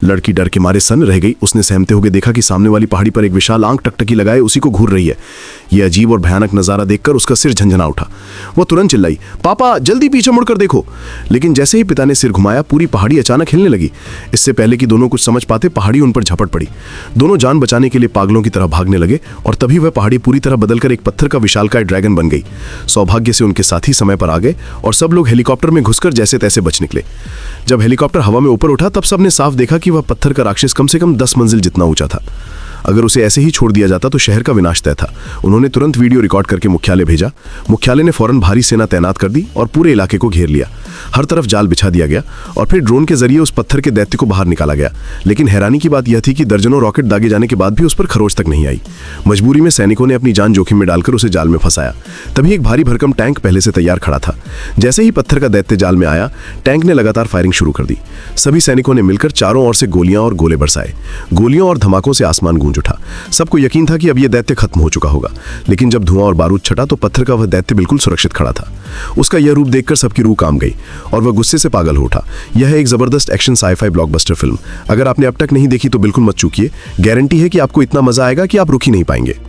लड़की डर के मारे सन्न रह गई। उसने सहमते हुए देखा कि सामने वाली पहाड़ी पर एक विशाल आंख टकटकी लगाए उसी को घूर रही है। यह अजीब और भयानक नजारा देखकर उसका सिर झंझना उठा। वो तुरंत चिल्लाई, पापा जल्दी पीछे मुड़कर देखो। लेकिन जैसे ही पिता ने सिर घुमाया, पूरी पहाड़ी अचानक हिलने लगी। इससे पहले कि दोनों कुछ समझ पाते, पहाड़ी उन पर झपट पड़ी। दोनों जान बचाने के लिए पागलों की तरह भागने लगे और तभी वह पहाड़ी पूरी तरह बदलकर एक पत्थर का विशालकाय ड्रैगन बन गई। सौभाग्य से उनके साथी समय पर आ गए और सब लोग हेलीकॉप्टर में घुसकर जैसे तैसे बच निकले। जब हेलीकॉप्टर हवा में ऊपर उठा, तब सबने साफ देखा कि वह पत्थर का राक्षस कम से कम 10 मंजिल जितना ऊंचा था। अगर उसे ऐसे ही छोड़ दिया जाता तो शहर का विनाश तय था। उन्होंने तुरंत वीडियो रिकॉर्ड करके मुख्यालय भेजा। मुख्यालय ने फौरन भारी सेना तैनात कर दी और पूरे इलाके को घेर लिया। हर तरफ जाल बिछा दिया गया और फिर ड्रोन के जरिए उस पत्थर के दैत्य को बाहर निकाला गया। लेकिन हैरानी की बात यह थी कि दर्जनों रॉकेट दागे जाने के बाद भी उस पर खरोच तक नहीं आई। मजबूरी में सैनिकों ने अपनी जान जोखिम में डालकर उसे जाल में फंसाया। तभी एक भारी भरकम टैंक पहले से तैयार खड़ा था। जैसे ही पत्थर का दैत्य जाल में आया, टैंक ने लगातार फायरिंग शुरू कर दी। सभी सैनिकों ने मिलकर चारों ओर से गोलियां और गोले बरसाए। गोलियों और धमाकों से आसमान गूंज उठा। सबको यकीन था कि अब यह दैत्य खत्म हो चुका होगा। लेकिन जब धुआं और बारूद छटा तो पत्थर का वह दैत्य बिल्कुल सुरक्षित खड़ा था। उसका यह रूप देखकर सबकी रूह कांप गई और वह गुस्से से पागल हो उठा। यह है एक जबरदस्त एक्शन साई-फाई ब्लॉकबस्टर फिल्म। अगर आपने अब तक नहीं देखी तो बिल्कुल मत चूकिए। गारंटी है कि आपको इतना मजा आएगा कि आप रुक ही नहीं पाएंगे।